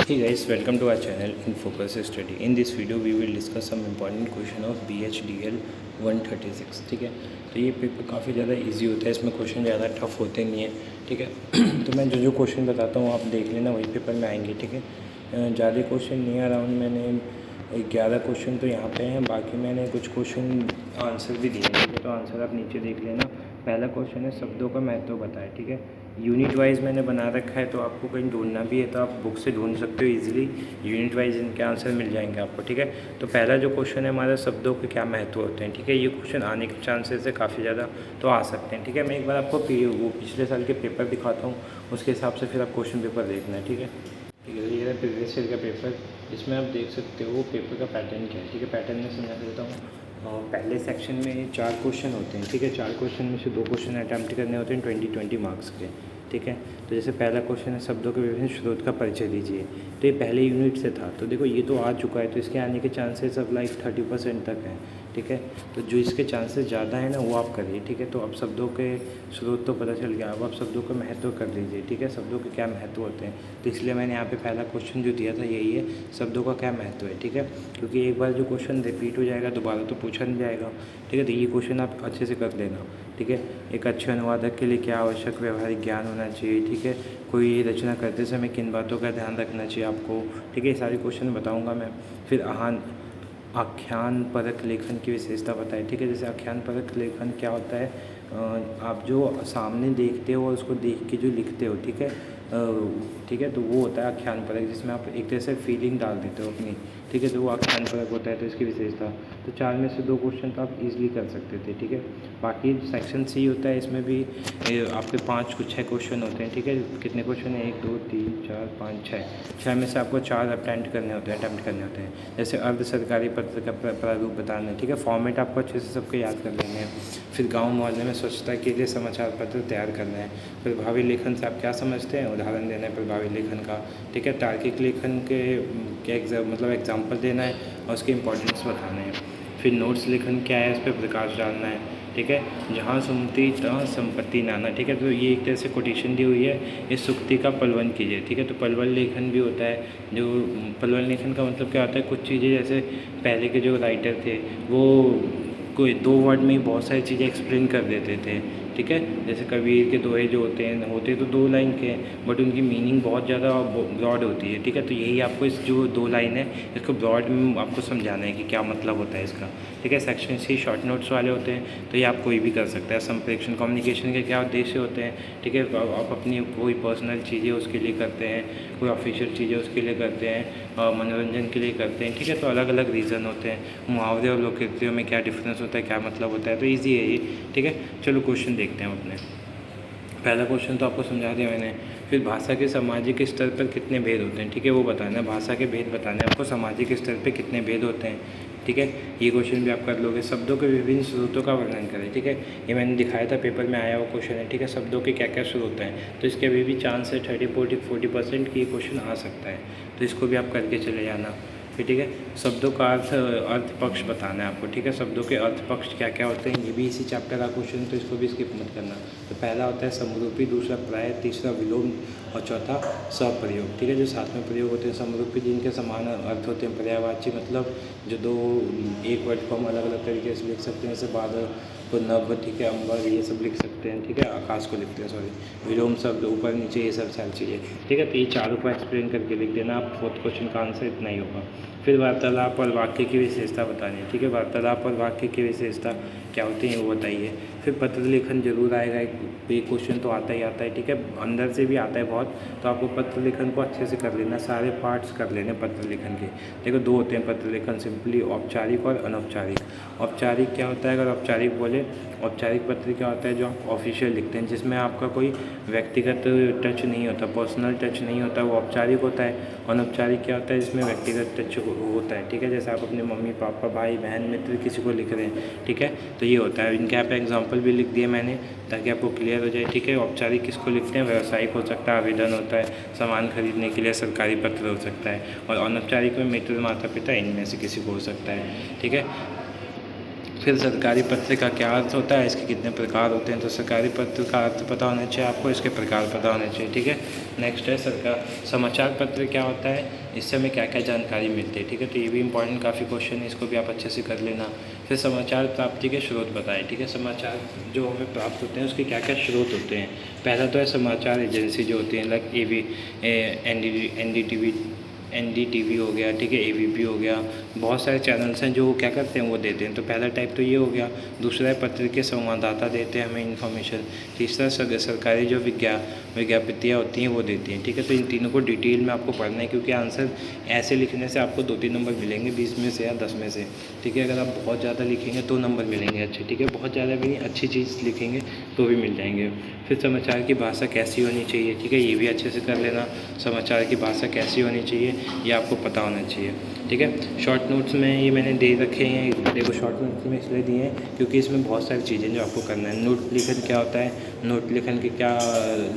Hey guys, welcome to our channel in Focus Study. In this video we will discuss some important question of BHDL 136. ठीक है, तो ये paper काफ़ी ज़्यादा easy होता है, इसमें क्वेश्चन ज़्यादा टफ होते नहीं है। ठीक है तो मैं जो जो क्वेश्चन बताता हूँ आप देख लेना, वही पेपर में आएंगे। ठीक है, ज़्यादा क्वेश्चन नहीं, अराउंड मैंने 11 क्वेश्चन तो यहाँ पे हैं, बाकी मैंने कुछ क्वेश्चन आंसर भी दिए। ठीक है, तो आंसर आप नीचे देख लेना। पहला क्वेश्चन है शब्दों का महत्व बताएं। ठीक है, यूनिट वाइज मैंने बना रखा है, तो आपको कहीं ढूंढना भी है तो आप बुक से ढूंढ सकते हो इजीली। यूनिट वाइज इनके आंसर मिल जाएंगे आपको। ठीक है, तो पहला जो क्वेश्चन है हमारा, शब्दों के क्या महत्व होते हैं। ठीक है, ये क्वेश्चन आने के चांसेस है काफ़ी ज़्यादा, तो आ सकते हैं। ठीक है, मैं एक बार आपको वो पिछले साल के पेपर दिखाता हूँ, उसके हिसाब से फिर आप क्वेश्चन पेपर देखना है। ठीक है, ये है प्रीवियस ईयर का पेपर, जिसमें आप देख सकते हो पेपर का पैटर्न क्या है। ठीक है, पैटर्न में समझा देता हूँ। पहले सेक्शन में 4 क्वेश्चन होते हैं। ठीक है, 4 क्वेश्चन में से 2 क्वेश्चन अटैम्प्ट करने होते हैं 20 मार्क्स के। ठीक है, तो जैसे पहला क्वेश्चन है शब्दों के विभिन्न स्रोत का परिचय दीजिए, तो ये पहले यूनिट से था, तो देखो ये तो आ चुका है, तो इसके आने के चांसेस अब लाइक 30% तक हैं। ठीक है, तो जो इसके चांसेस ज़्यादा है ना वो आप करिए। ठीक है, तो अब शब्दों के स्रोत तो पता चल गया, अब आप शब्दों का महत्व कर लीजिए। ठीक है, शब्दों के क्या महत्व होते हैं, तो इसलिए मैंने यहाँ पे पहला क्वेश्चन जो दिया था यही है, शब्दों का क्या महत्व है। ठीक है, क्योंकि एक बार जो क्वेश्चन रिपीट हो जाएगा दोबारा तो पूछा नहीं जाएगा। ठीक है, तो ये क्वेश्चन आप अच्छे से कर लेना। ठीक है, एक अच्छे अनुवादक के लिए क्या आवश्यक व्यवहारिक ज्ञान होना चाहिए। ठीक है, कोई रचना करते समय किन बातों का ध्यान रखना चाहिए आपको। ठीक है, ये सारे क्वेश्चन बताऊँगा मैं। फिर आख्यान परक लेखन की विशेषता बताएं। ठीक है, जैसे आख्यान परक लेखन क्या होता है, आप जो सामने देखते हो और उसको देख के जो लिखते हो। ठीक है, ठीक है, तो वो होता है आख्यान परक, जिसमें आप एक तरह से फीलिंग डाल देते हो अपनी। ठीक है, तो वो आख्यान परक होता है, तो इसकी विशेषता। तो 4 में से 2 क्वेश्चन तो आप इजीली कर सकते थे। ठीक है, बाकी सेक्शन सी होता है, इसमें भी आपके 5 कुछ 6 क्वेश्चन होते हैं। ठीक है, कितने क्वेश्चन हैं, 1 2 3 4 5 6 में से आपको 4 अटेम्प्ट करने होते हैं। जैसे अर्ध सरकारी पत्र का प्रारूप बताना है। ठीक है, फॉर्मेट आपको अच्छे से सबके याद कर लेंगे हैं। फिर गाँव मोहल्ले में स्वच्छता के लिए समाचार पत्र तैयार करना है। प्रभावी लेखन से आप क्या समझते हैं, उदाहरण देना है प्रभावी लेखन का। ठीक है, तार्किक लेखन के मतलब एग्जाम्पल देना है और उसके इंपॉर्टेंस बताना है। फिर नोट्स लेखन क्या है, इस पर प्रकाश डालना है। ठीक है, जहाँ सुमति तहाँ संपत्ति नाना। ठीक है, तो ये एक तरह से कोटेशन दी हुई है, इस सुक्ति का पलवन कीजिए। ठीक है, तो पलवन लेखन भी होता है। जो पलवन लेखन का मतलब क्या होता है, कुछ चीज़ें जैसे पहले के जो राइटर थे वो कोई 2 वर्ड में ही बहुत सारी चीज़ें एक्सप्लेन कर देते थे। ठीक है, जैसे कबीर के दोहे जो होते तो 2 लाइन के हैं, बट उनकी मीनिंग बहुत ज़्यादा ब्रॉड होती है। ठीक है, तो यही आपको इस जो 2 लाइन है इसको ब्रॉड में आपको समझाना है कि क्या मतलब होता है इसका। ठीक है, सेक्शन सी शॉर्ट नोट्स वाले होते हैं, तो ये आप कोई भी कर सकते हैं। संप्रेषण कम्युनिकेशन के क्या उद्देश्य होते हैं। ठीक है, आप अपनी कोई पर्सनल चीज़ें उसके लिए करते हैं, कोई ऑफिशियल चीज़ें उसके लिए करते हैं, मनोरंजन के लिए करते हैं। ठीक है, तो अलग अलग रीज़न होते हैं। मुहावरे और लोकोक्तियों में क्या डिफरेंस होता है, क्या मतलब होता है, तो ईजी है ये। ठीक है, चलो क्वेश्चन देखते हैं अपने। पहला क्वेश्चन तो आपको समझा दिया मैंने। फिर भाषा के सामाजिक स्तर पर कितने भेद होते हैं। ठीक है, वो बताना है, भाषा के भेद बताने हैं आपको, सामाजिक स्तर पर कितने भेद होते हैं। ठीक है, ये क्वेश्चन भी आप कर लोगे। शब्दों के विभिन्न स्रोतों का वर्णन करें। ठीक है, ये मैंने दिखाया था, पेपर में आया हुआ क्वेश्चन है। ठीक है, शब्दों के क्या क्या स्रोत हैं, तो इसके अभी भी चांस है 30-40% की ये क्वेश्चन आ सकता है, तो इसको भी आप करके चले जाना। फिर ठीक है, शब्दों का अर्थ पक्ष बताना है आपको। ठीक है, शब्दों के अर्थ पक्ष क्या क्या होते हैं, ये भी इसी चैप्टर का क्वेश्चन, तो इसको भी स्किप मत करना। तो पहला होता है समरूपी, दूसरा प्राय, तीसरा विलोम और चौथा सप्रयोग। ठीक है, जो साथ में प्रयोग होते हैं समरूपी, जिनके समान अर्थ होते हैं। पर्यायवाची मतलब जो 2 एक वर्ड को हम अलग अलग तरीके से लिख सकते हैं, जैसे बादल को नभ, ठीक है, अम्बर, ये सब लिख सकते हैं। ठीक है, आकाश को लिखते हैं, सॉरी। विलोम शब्द ऊपर नीचे, ये सब सारी चीज़ें। ठीक है, तो ये चारों को एक्सप्लेन करके लिख देना आप। 4th क्वेश्चन का आंसर इतना ही होगा। फिर वार्तालाप और वाक्य की विशेषता बतानी है। ठीक है, वार्तालाप और वाक्य की विशेषता क्या होती है वो बताइए। फिर पत्र लेखन जरूर आएगा, एक क्वेश्चन तो आता ही आता है। ठीक है, अंदर से भी आता है बहुत, तो आपको पत्र लेखन को अच्छे से कर लेना, सारे पार्ट्स कर लेने पत्र लेखन के। देखो 2 होते हैं पत्र लेखन, सिंपली औपचारिक और अनौपचारिक। औपचारिक क्या होता है, अगर औपचारिक बोले, औपचारिक पत्र क्या होता है, जो आप ऑफिशियल लिखते हैं, जिसमें आपका कोई व्यक्तिगत टच नहीं होता, पर्सनल टच नहीं होता, वो औपचारिक होता है। अनौपचारिक क्या होता है, जिसमें व्यक्तिगत टच होता है। ठीक है, जैसे आप अपने मम्मी पापा, भाई बहन, मित्र किसी को लिख रहे हैं। ठीक है, तो ये होता है। इनके यहाँ पे एग्जाम्पल भी लिख दिए मैंने, ताकि आपको क्लियर हो जाए। ठीक है, औपचारिक किसको लिखते हैं, व्यावसायिक हो सकता है, आवेदन होता है, सामान खरीदने के लिए सरकारी पत्र हो सकता है। और अनौपचारिक में मित्र, माता पिता, इनमें से किसी को हो सकता है। ठीक है, फिर सरकारी पत्र का क्या अर्थ होता है, इसके कितने प्रकार होते हैं। तो सरकारी पत्र का अर्थ पता होना चाहिए आपको, इसके प्रकार पता होने चाहिए, ठीक है। नेक्स्ट है समाचार पत्र क्या होता है, इससे हमें क्या क्या जानकारी मिलती है, ठीक है। तो ये भी इंपॉर्टेंट काफ़ी क्वेश्चन है, इसको भी आप अच्छे से कर लेना। फिर समाचार प्राप्ति के स्रोत बताएं, ठीक है। समाचार जो हमें प्राप्त होते हैं उसके क्या क्या स्रोत होते हैं। पहला तो है समाचार एजेंसी जो होती है, लाइक NDTV हो गया, ठीक है, ABP हो गया, बहुत सारे चैनल्स हैं जो क्या करते हैं वो देते हैं। तो पहला टाइप तो ये हो गया। दूसरा है पत्र के संवाददाता देते हैं हमें इन्फॉर्मेशन। तीसरा सरकारी जो विज्ञापितियाँ होती हैं वो देती हैं, ठीक है। तो इन तीनों को डिटेल में आपको पढ़ना है, क्योंकि आंसर ऐसे लिखने से आपको 2-3 नंबर मिलेंगे 20 में से या 10 में से, ठीक है। अगर आप बहुत ज़्यादा लिखेंगे तो नंबर मिलेंगे अच्छे, ठीक है। बहुत ज़्यादा भी नहीं, अच्छी चीज़ लिखेंगे तो भी मिल जाएंगे। फिर समाचार की भाषा कैसी होनी चाहिए, ठीक है, ये भी अच्छे से कर लेना। समाचार की भाषा कैसी होनी चाहिए ये आपको पता होना चाहिए, ठीक है। शॉर्ट नोट्स में ये मैंने दे रखे हैं, देखो शॉर्ट नोट्स में इसलिए दिए हैं क्योंकि इसमें बहुत सारी चीज़ें जो आपको करना है। नोट लेखन क्या होता है, नोट लेखन के क्या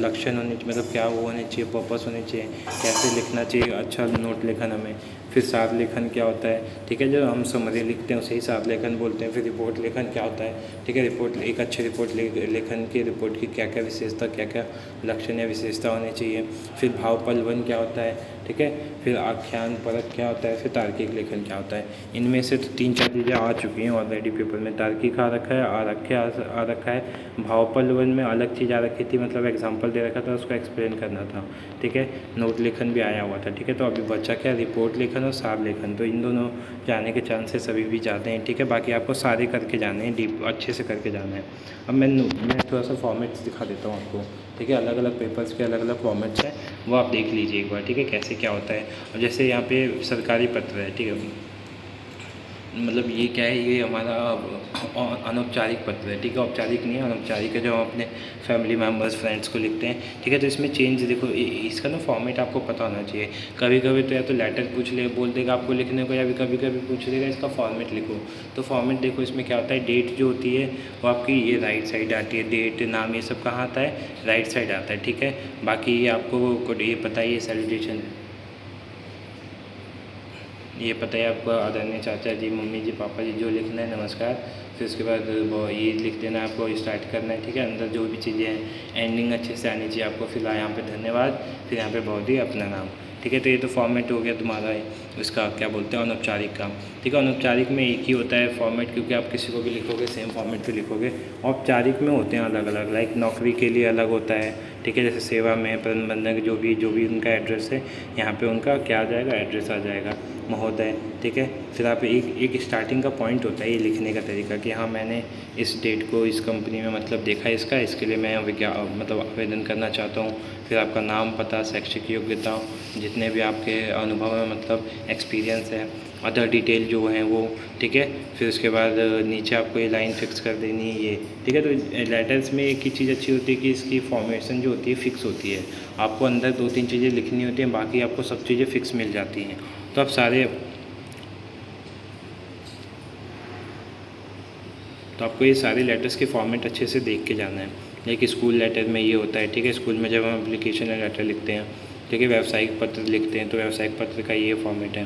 लक्षण होने चाहिए, मतलब क्या वो होने चाहिए, पर्पस होने चाहिए, कैसे लिखना चाहिए अच्छा नोट लेखन हमें। फिर सार लेखन क्या होता है, ठीक है, जो हम समरी लिखते हैं उसे ही सार लेखन बोलते हैं। फिर रिपोर्ट लेखन क्या होता है, ठीक है, रिपोर्ट एक अच्छी रिपोर्ट लेखन की रिपोर्ट की क्या क्या विशेषता, क्या क्या लक्षण या विशेषता होनी चाहिए। फिर भावपलवन क्या होता है, ठीक है। फिर आख्यान परक क्या होता है। फिर तार्किक लेखन क्या होता है। इनमें से तो 3-4 चीज़ें आ चुकी हैं ऑलरेडी पेपर में। तार्किक आ रखा है, आरख्य आ रखा है, भावपलवन में अलग चीज़ आ रखी थी, मतलब एग्जाम्पल दे रखा था, उसको एक्सप्लेन करना था, ठीक है। नोट लेखन भी आया हुआ था, ठीक है। तो अभी बचा क्या, रिपोर्ट लेखन और सार लेखन। तो इन दोनों जाने के चांसेस अभी भी ज़्यादा हैं, ठीक है। बाकी आपको सारे करके जाने हैं, डीप अच्छे से करके जाना है। अब मैं थोड़ा सा फॉर्मेट्स दिखा देता हूँ आपको, ठीक है। अलग अलग पेपर्स के अलग अलग फॉर्मेट्स हैं, वो आप देख लीजिए एक बार, ठीक है, कैसे क्या होता है। अब जैसे यहाँ पे सरकारी पत्र है, ठीक है, मतलब ये क्या है, ये हमारा अनौपचारिक पत्र है, ठीक है। औपचारिक नहीं है, अनौपचारिक है, जो हम अपने फैमिली मेम्बर्स फ्रेंड्स को लिखते हैं, ठीक है। तो इसमें चेंज देखो, इसका ना फॉर्मेट आपको पता होना चाहिए। कभी कभी तो या तो लेटर बोल देगा आपको लिखने को, या भी कभी कभी पूछ देगा इसका फॉर्मेट लिखो। तो फॉर्मेट देखो इसमें क्या होता है, डेट जो होती है वो आपकी ये राइट साइड आती है, डेट नाम ये सब कहाँ आता है, राइट साइड आता है, ठीक है। बाकी ये आपको ये पता ही है, सैल्यूटेशन ये पता है आपको, आदरणीय चाचा जी, मम्मी जी, पापा जी, जो लिखना है नमस्कार। फिर उसके बाद वो ये लिख देना है, आपको स्टार्ट करना है, ठीक है। अंदर जो भी चीज़ें हैं एंडिंग अच्छे से आनी चाहिए आपको। फिर यहाँ पे धन्यवाद, फिर यहाँ पे बहुत ही अपना नाम, ठीक है। तो ये तो फॉर्मेट हो गया तुम्हारा उसका क्या बोलते हैं, अनौपचारिक का, ठीक है। अनौपचारिक में एक ही होता है फॉर्मेट, क्योंकि आप किसी को भी लिखोगे सेम फॉर्मेट पे लिखोगे। औपचारिक में होते हैं अलग अलग, लाइक नौकरी के लिए अलग होता है, ठीक है। जैसे सेवा में प्रबंधक जो भी उनका एड्रेस है, यहाँ पे उनका क्या आ जाएगा, एड्रेस आ जाएगा, महोदय, ठीक है। फिर आप एक स्टार्टिंग का पॉइंट होता है ये लिखने का तरीका, कि हाँ मैंने इस डेट को इस कंपनी में मतलब देखा इसके लिए मैं मतलब आवेदन करना चाहता हूँ। फिर आपका नाम, पता, शैक्षिक योग्यता, जितने भी आपके अनुभव है, मतलब एक्सपीरियंस है, अदर डिटेल जो हैं वो, ठीक है। फिर उसके बाद नीचे आपको ये लाइन फिक्स कर देनी है ये, ठीक है। तो लेटर्स में एक ही चीज़ अच्छी होती है कि इसकी फॉर्मेशन जो होती है फिक्स होती है। आपको अंदर 2-3 चीज़ें लिखनी होती हैं, बाकी आपको सब चीज़ें फिक्स मिल जाती हैं। तो आप आपको ये सारे लेटर्स के फॉर्मेट अच्छे से देख के जाना है। लाइक स्कूल लेटर में ये होता है, ठीक है। स्कूल में जब हम एप्लीकेशन या लेटर लिखते हैं, ठीक है, व्यावसायिक पत्र लिखते हैं, तो व्यावसायिक पत्र का ये फॉर्मेट है।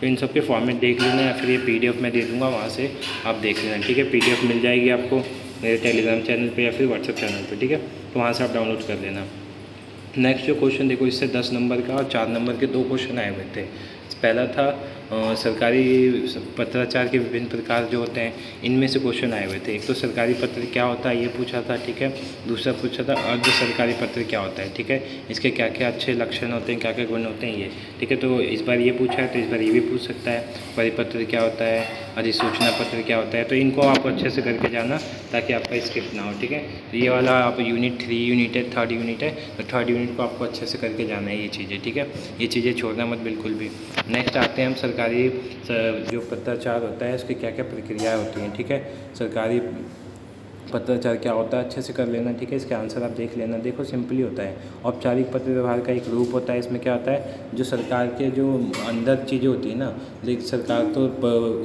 तो इन सब के फॉर्मेट देख लेना, या फिर ये PDF में दे दूँगा, वहाँ से आप देख लेना, ठीक है। PDF मिल जाएगी आपको मेरे टेलीग्राम चैनल पे या फिर व्हाट्सएप चैनल पे, ठीक है। तो वहाँ से आप डाउनलोड कर लेना। नेक्स्ट जो क्वेश्चन देखो, इससे 10 नंबर का और 4 नंबर के 2 क्वेश्चन आए हुए थे। पहला था सरकारी पत्राचार के विभिन्न प्रकार जो होते हैं, इनमें से क्वेश्चन आए हुए थे। एक तो सरकारी पत्र क्या होता है ये पूछा था, ठीक है। दूसरा पूछा था अर्ध सरकारी पत्र क्या होता है, ठीक है। इसके क्या क्या अच्छे लक्षण होते हैं, क्या क्या गुण होते हैं ये, ठीक है। तो इस बार ये पूछा है, तो इस बार ये भी पूछ सकता है। परिपत्र क्या होता है, अधिसूचना पत्र क्या होता है। तो इनको आप अच्छे से करके जाना ताकि आपका स्किप ना हो, ठीक है। तो ये वाला आप यूनिट 3 यूनिट है, 3rd यूनिट है, तो 3rd यूनिट को आपको अच्छे से करके जाना है ये चीज़ें, ठीक है। ये चीज़ें छोड़ना मत बिल्कुल भी। नेक्स्ट आते हैं हम सरकारी जो पत्राचार होता है उसकी क्या क्या प्रक्रियाएँ होती हैं, ठीक है। सरकारी पत्राचार क्या होता है अच्छे से कर लेना, ठीक है। इसके आंसर आप देख लेना। देखो सिंपली होता है, औपचारिक पत्र व्यवहार का एक रूप होता है। इसमें क्या होता है, जो सरकार के जो अंदर चीज़ें होती है ना, लेकिन सरकार तो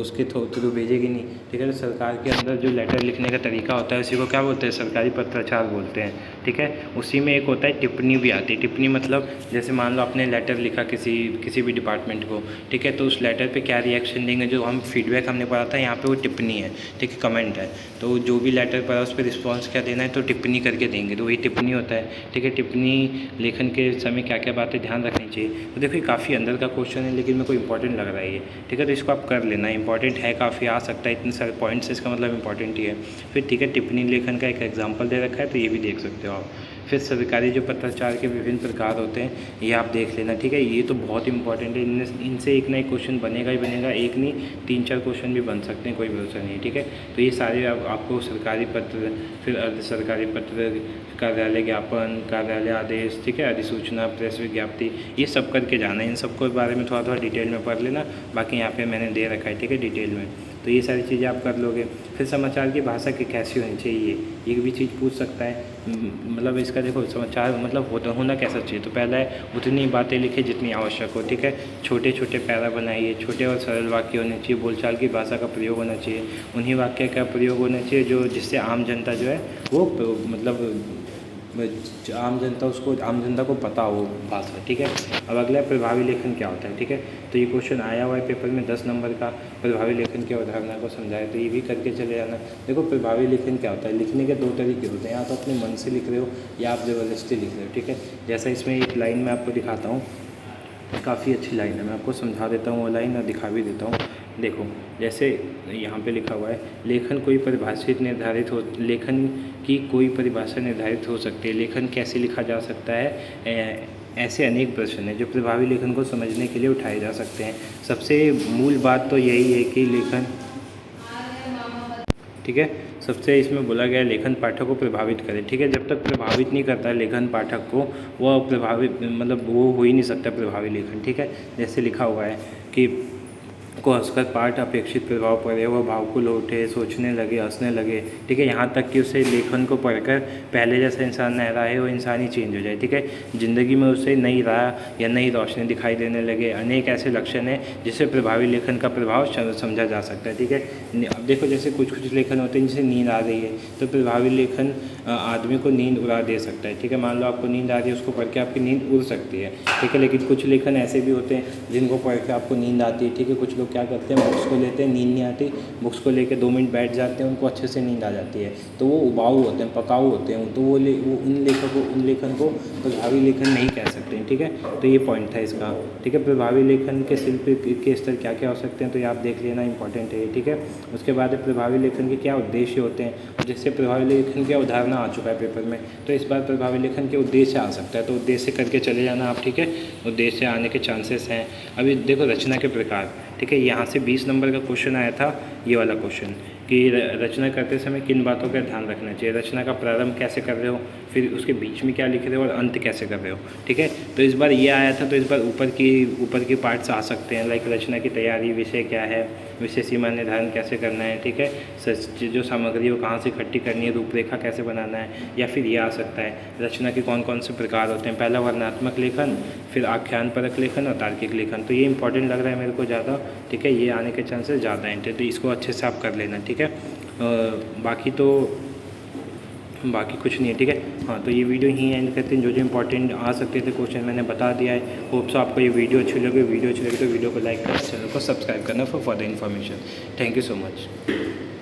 उसके थ्रू भेजेगी नहीं, ठीक है। तो सरकार के अंदर जो लेटर लिखने का तरीका होता है उसी को क्या बोलते हैं, सरकारी पत्राचार बोलते हैं, ठीक है। उसी में एक होता है टिप्पणी भी आती है। टिप्पणी मतलब जैसे मान लो आपने लेटर लिखा किसी भी डिपार्टमेंट को, ठीक है, तो उस लेटर पे क्या रिएक्शन देंगे, जो हम फीडबैक हमने पढ़ा था यहाँ पे वो टिप्पणी है, ठीक है, कमेंट है। तो जो भी लेटर पढ़ा उस पर रिस्पॉन्स क्या देना है, तो टिप्पणी करके देंगे, तो वही टिप्पणी होता है, ठीक है। टिप्पणी लेखन के समय क्या क्या बातें ध्यान रखनी चाहिए। तो देखो ये काफ़ी अंदर का क्वेश्चन है, लेकिन मेरे को इंपॉर्टेंट लग रहा है ये, ठीक है। तो इसको आप कर लेना, इंपॉर्टेंट है, काफ़ी आ सकता है, इतने सारे पॉइंट्स, इसका मतलब इंपॉर्टेंट ही है। फिर ठीक है, टिप्पणी लेखन का एक एग्जाम्पल दे रखा है, तो ये भी देख सकते हो आप। फिर सरकारी जो पत्राचार के विभिन्न प्रकार होते हैं, ये आप देख लेना, ठीक है। ये तो बहुत इंपॉर्टेंट है, इनसे एक ना एक क्वेश्चन बनेगा ही बनेगा, एक नहीं 3-4 क्वेश्चन भी बन सकते हैं, कोई भरोसा नहीं है, ठीक है। तो ये सारे आपको सरकारी पत्र, फिर अर्ध सरकारी पत्र, कार्यालय ज्ञापन, कार्यालय आदेश, ठीक है, अधिसूचना, प्रेस विज्ञप्ति, ये सब करके जाना है। इन सबको बारे में थोड़ा डिटेल में पढ़ लेना, बाकी यहाँ पे मैंने दे रखा है, ठीक है, डिटेल में। तो ये सारी चीज़ें आप कर लोगे। फिर समाचार की भाषा की कैसी होनी चाहिए, ये भी चीज़ पूछ सकता है। मतलब इसका देखो, समाचार मतलब होना कैसा चाहिए, तो पहला है उतनी बातें लिखे जितनी आवश्यक हो, ठीक है। छोटे छोटे पैरा बनाइए, छोटे और सरल वाक्य होने चाहिए, बोलचाल की भाषा का प्रयोग होना चाहिए, उन्हीं वाक्य का प्रयोग होना चाहिए जो जिससे आम जनता जो है वो मतलब आम जनता को पता हो भाषा, ठीक है। अब अगला प्रभावी लेखन क्या होता है, ठीक है। तो ये क्वेश्चन आया हुआ है पेपर में 10 नंबर का, प्रभावी लेखन की अवधारणा को समझाए, तो ये भी करके चले जाना। देखो प्रभावी लेखन क्या होता है, लिखने के 2 तरीके होते हैं, या तो अपने मन से लिख रहे हो या आप ज़बरदस्ती लिख रहे हो, ठीक है। जैसा इसमें एक लाइन मैं आपको दिखाता हूँ, काफ़ी अच्छी लाइन है, मैं आपको समझा देता हूँ वो लाइन और दिखा भी देता हूँ। देखो जैसे यहाँ पे लिखा हुआ है, लेखन की कोई परिभाषा निर्धारित हो सकती है। लेखन कैसे लिखा जा सकता है, ऐसे अनेक प्रश्न हैं जो प्रभावी लेखन को समझने के लिए उठाए जा सकते हैं। सबसे मूल बात तो यही है कि लेखन, ठीक है, सबसे इसमें बोला गया लेखन पाठक को प्रभावित करे, ठीक है। जब तक प्रभावित नहीं करता है लेखन पाठक को, वह प्रभावित मतलब वो हो ही नहीं सकता प्रभावी लेखन, ठीक है। जैसे लिखा हुआ है कि को हंसकर पाठ अपेक्षित प्रभाव पड़े, वह भावुक उठे, सोचने लगे, हंसने लगे, ठीक है। यहाँ तक कि उसे लेखन को पढ़कर पहले जैसा इंसान न रहा है, वो इंसान ही चेंज हो जाए, ठीक है। ज़िंदगी में उसे नई राह या नई रोशनी दिखाई देने लगे। अनेक ऐसे लक्षण हैं जिससे प्रभावी लेखन का प्रभाव समझा जा सकता है, ठीक है। अब देखो जैसे कुछ लेखन होते हैं जिसे नींद आ रही है, तो प्रभावी लेखन आदमी को नींद उड़ा दे सकता है, ठीक है। मान लो आपको नींद आ रही है, उसको पढ़ के आपकी नींद उड़ सकती है, ठीक है। लेकिन कुछ लेखन ऐसे भी होते हैं जिनको पढ़ के आपको नींद आती है, ठीक है। कुछ लोग क्या करते हैं, बुक्स को लेते हैं, नींद नहीं आती, बुक्स को लेकर 2 मिनट बैठ जाते हैं, उनको अच्छे से नींद आ जाती है, तो वो उबाऊ होते हैं, पकाऊ होते हैं, तो वो उन लेखन को प्रभावी लेखन नहीं कह सकते हैं, ठीक है। तो ये पॉइंट था इसका, ठीक है। प्रभावी लेखन के शिल्प के स्तर क्या क्या हो सकते हैं, तो ये आप देख लेना, इंपॉर्टेंट है, ठीक है। उसके बाद प्रभावी लेखन के क्या उद्देश्य होते हैं, जैसे प्रभावी लेखन की अवधारणा आ चुका है पेपर में, तो इस बार प्रभावी लेखन के उद्देश्य आ सकता है, तो उद्देश्य करके चले जाना आप, ठीक है। उद्देश्य आने के चांसेस हैं। अभी देखो रचना के प्रकार, ठीक है। यहाँ से 20 नंबर का क्वेश्चन आया था, ये वाला क्वेश्चन, कि रचना करते समय किन बातों का ध्यान रखना चाहिए, रचना का प्रारंभ कैसे कर रहे हो, फिर उसके बीच में क्या लिख रहे हो और अंत कैसे कर रहे हो, ठीक है। तो इस बार ये आया था, तो इस बार ऊपर की पार्ट्स आ सकते हैं, लाइक रचना की तैयारी, विषय क्या है, विषय सीमा निर्धारण कैसे करना है, ठीक है। जो सामग्री वो कहाँ से इकट्ठी करनी है, रूपरेखा कैसे बनाना है, या फिर ये आ सकता है रचना के कौन कौन से प्रकार होते हैं, पहला वर्णनात्मक लेखन, फिर आख्यान परक लेखन और तार्किक लेखन। तो ये इंपॉर्टेंट लग रहा है मेरे को ज़्यादा, ठीक है। ये आने के चांसेस ज़्यादा हैं, तो इसको अच्छे से आप कर लेना, ठीक है। बाकी कुछ नहीं है, ठीक है। हाँ, तो ये वीडियो ही एंड करते हैं। जो इंपॉर्टेंट आ सकते थे क्वेश्चन मैंने बता दिया है। होप सो आपको ये वीडियो अच्छी लगे तो वीडियो को लाइक करना, चैनल को सब्सक्राइब करना for further information. Thank you so much.